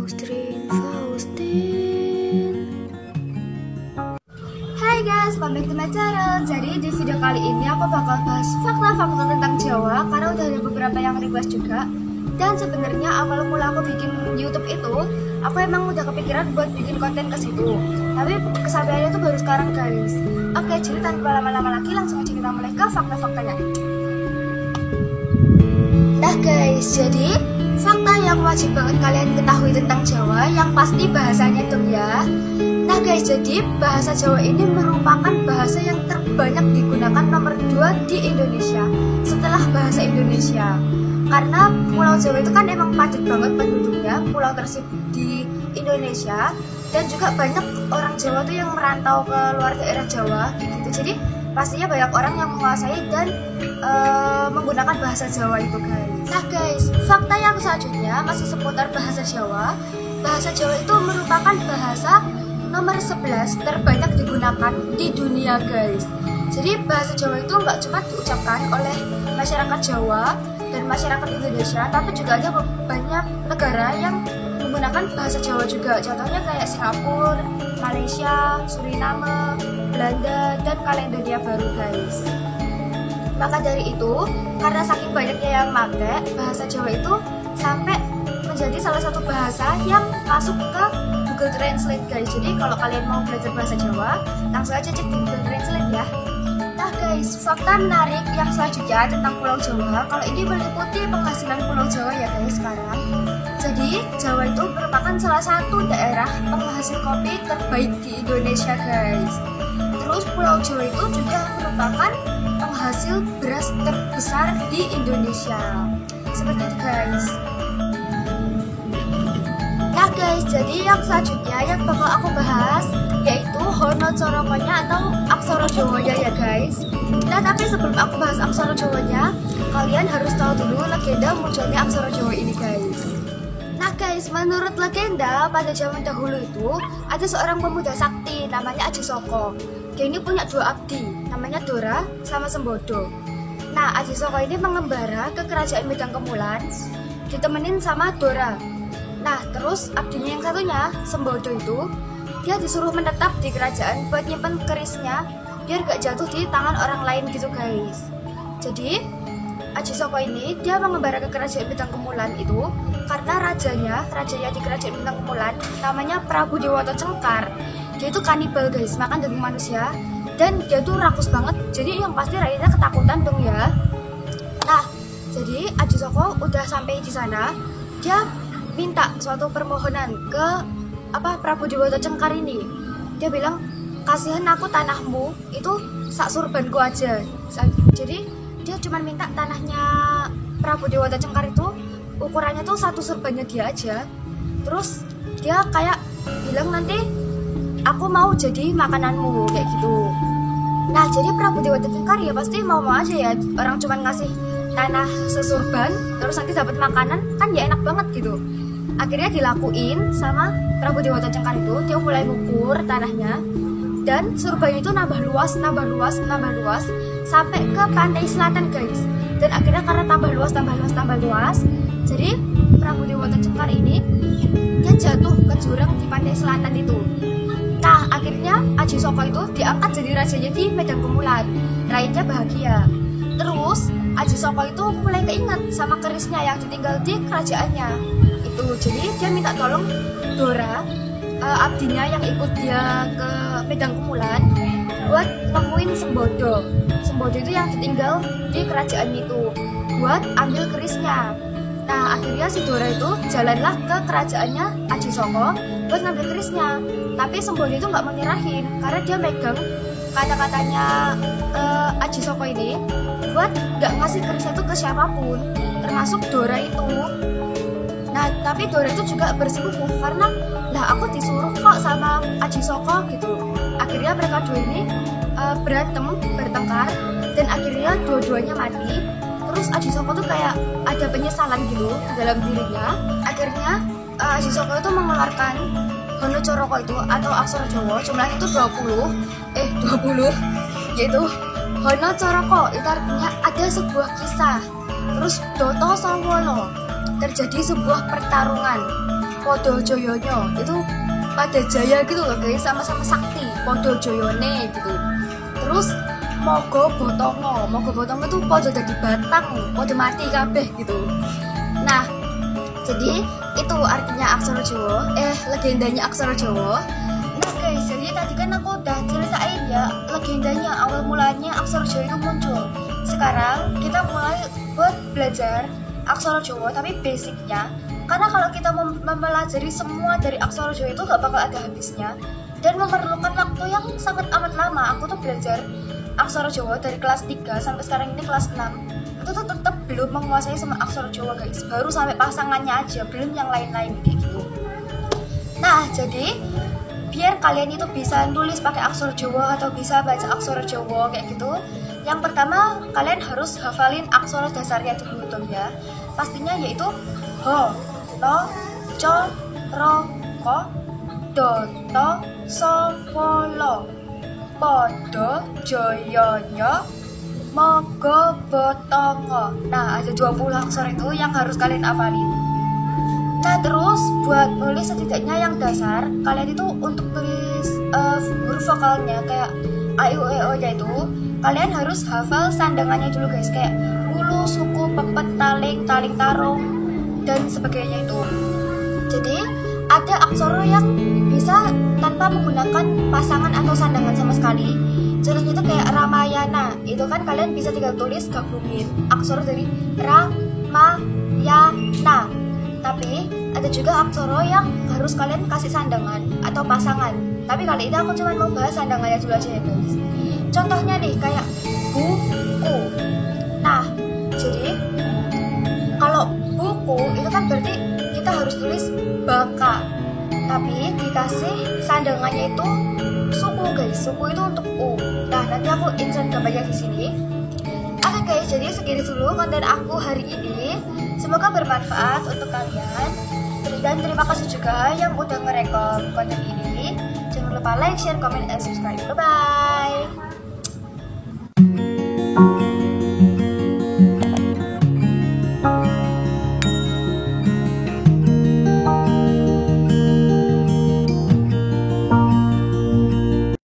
Faustin. Hai guys, welcome back to my channel. Jadi di video kali ini aku bakal bahas fakta-fakta tentang Jawa karena udah ada beberapa yang request juga. Dan sebenarnya awal mula aku bikin YouTube itu, aku emang udah kepikiran buat bikin konten ke situ. Tapi kesampaiannya tuh baru sekarang guys. Oke, jadi tanpa lama-lama lagi langsung aja kita mulai ke fakta-faktanya. Nah guys, jadi fakta yang wajib banget kalian ketahui tentang Jawa yang pasti bahasanya dong ya. Nah guys, jadi bahasa Jawa ini merupakan bahasa yang terbanyak digunakan nomor 2 di Indonesia setelah bahasa Indonesia. Karena Pulau Jawa itu kan emang padat banget penduduknya, pulau tersibuk di Indonesia, dan juga banyak orang Jawa tuh yang merantau ke luar daerah Jawa gitu. Jadi pastinya banyak orang yang menguasai dan menggunakan bahasa Jawa itu guys. Nah guys, fakta yang selanjutnya masih seputar bahasa Jawa. Bahasa Jawa itu merupakan bahasa nomor 11 terbanyak digunakan di dunia guys. Jadi bahasa Jawa itu nggak cuma diucapkan oleh masyarakat Jawa dan masyarakat Indonesia, tapi juga ada banyak negara yang menggunakan bahasa Jawa juga. Contohnya kayak Singapura, Malaysia, Suriname, Belanda, dan Kalendonia Baru guys. Maka dari itu, karena saking banyaknya yang pakai, bahasa Jawa itu sampai menjadi salah satu bahasa yang masuk ke Google Translate guys. Jadi kalau kalian mau belajar bahasa Jawa, langsung aja cek di Google Translate ya. Nah guys, fakta menarik yang selanjutnya tentang Pulau Jawa. Kalau ini meliputi penghasilan Pulau Jawa ya guys sekarang. Jadi Jawa itu merupakan salah satu daerah penghasil kopi terbaik di Indonesia guys. Terus Pulau Jawa itu juga merupakan penghasil beras terbesar di Indonesia. Seperti itu guys. Nah guys, jadi yang selanjutnya yang bakal aku bahas yaitu Hono Corokonya atau aksara Jawanya ya guys. Nah tapi sebelum aku bahas aksara Jawanya, kalian harus tahu dulu legenda munculnya aksara Jawa ini guys. Nah guys, menurut legenda pada zaman dahulu itu ada seorang pemuda sakti namanya Aji Soko. Dia ini punya dua abdi, namanya Dora sama Sembodo. Nah, Aji Soko ini mengembara ke kerajaan Medan Kemulan, ditemenin sama Dora. Nah, terus abdinya yang satunya, Sembodo itu, dia disuruh menetap di kerajaan buat nyimpen kerisnya, biar gak jatuh di tangan orang lain gitu guys. Jadi, Aji Soko ini, dia mengembara ke kerajaan Medan Kemulan itu, karena rajanya di kerajaan Medan Kemulan, namanya Prabu Dewata Cengkar. Dia itu kanibal guys, makan daging manusia, dan dia tuh rakus banget, jadi yang pasti rakyatnya ketakutan dong ya. Nah, jadi Aji Soko udah sampai di sana, dia minta suatu permohonan ke Prabu Dewata Cengkar ini. Dia bilang, kasihan aku tanahmu itu sak surbanku aja. Jadi dia cuma minta tanahnya Prabu Dewata Cengkar itu ukurannya tuh satu surbannya dia aja. Terus dia kayak bilang nanti aku mau jadi makananmu kayak gitu. Nah jadi Prabu Dewata Cengkar ya pasti mau aja ya, orang cuma ngasih tanah sesurban terus nanti dapat makanan kan ya enak banget gitu. Akhirnya dilakuin sama Prabu Dewata Cengkar itu. Dia mulai ngukur tanahnya dan surbannya itu nambah luas sampai ke pantai selatan guys. Dan akhirnya karena tambah luas, jadi Prabu Dewata Cengkar ini dia jatuh ke jurang di pantai selatan itu. Nah akhirnya Aji Soko itu diangkat jadi rajanya di Medan Kemulan. Rakyatnya bahagia. Terus Aji Soko itu mulai keinget sama kerisnya yang ditinggal di kerajaannya itu. Jadi dia minta tolong Dora, abdinya yang ikut dia ke Medan Kemulan, buat nemuin Sembodo. Sembodo itu yang ditinggal di kerajaan itu, buat ambil kerisnya. Nah akhirnya si Dora itu jalanlah ke kerajaannya Aji Soko buat ngambil kerisnya. Tapi Sembodo itu nggak mau nyerahin karena dia megang kata-katanya Aji Soko ini buat nggak ngasih kerisnya itu ke siapapun, termasuk Dora itu. Nah tapi Dora itu juga bersikukuh karena lah aku disuruh kok sama Aji Soko gitu. Akhirnya mereka dua ini bertengkar dan akhirnya dua-duanya mati. Terus Aji Soko tuh kayak ada penyesalan gitu di dalam dirinya. Akhirnya Aji Soko itu mengeluarkan Hono Coroko itu atau aksara Jawa, jumlahnya itu 20, yaitu Hono Coroko. Itu artinya ada sebuah kisah. Terus Doto Sawolo, terjadi sebuah pertarungan. podo joyonya itu pada jaya gitu loh guys, sama-sama sakti podo joyone gitu. Terus mogo botongo itu podo jadi batang, podo mati kabeh gitu. Nah jadi itu artinya aksara Jawa, legendanya aksara Jawa. Nah guys, jadi tadi kan aku udah ceritain ya legendanya, awal mulanya aksara Jawa itu muncul. Sekarang kita mulai buat belajar aksara Jawa tapi basicnya, karena kalau kita mempelajari semua dari aksara Jawa itu gak bakal ada habisnya dan memerlukan waktu yang sangat amat lama. Aku tuh belajar aksara Jawa dari kelas 3 sampai sekarang ini kelas 6 itu tuh tetap belum menguasai semua aksara Jawa guys, baru sampai pasangannya aja, belum yang lain-lain kayak gitu. Nah jadi biar kalian itu bisa nulis pakai aksara Jawa atau bisa baca aksara Jawa kayak gitu, yang pertama kalian harus hafalin aksara dasarnya dulu tuh ya. Pastinya yaitu ho, to, co, ro, ko, do, to, so, po, lo, podo, joyonyo, mogo, botongo. Nah ada 20 aksara itu yang harus kalian hafalin. Nah terus buat nulis setidaknya yang dasar, kalian itu untuk tulis huruf vokalnya kayak a, i, u, e, o nya itu kalian harus hafal sandangannya dulu guys, kayak ulu, suku, pepet, taling, tarong, dan sebagainya itu. Jadi ada aksara yang bisa tanpa menggunakan pasangan atau sandangan sama sekali. Contohnya itu kayak Ramayana, itu kan kalian bisa tinggal tulis gabungin aksara dari Ramayana. Tapi ada juga aksara yang harus kalian kasih sandangan atau pasangan. Tapi kali ini aku cuma mau bahas sandangannya dulu aja ya guys. Contohnya nih kayak buku. Nah jadi kalau buku itu kan berarti kita harus tulis baka, tapi dikasih sandangannya itu suku guys. Suku itu untuk u. Nah nanti aku insert gambarnya di sini. Oke guys, jadi segini dulu konten aku hari ini. Semoga bermanfaat untuk kalian. Dan terima kasih juga yang udah ngerekam konten ini. Jangan lupa like, share, comment, dan subscribe. Bye-bye.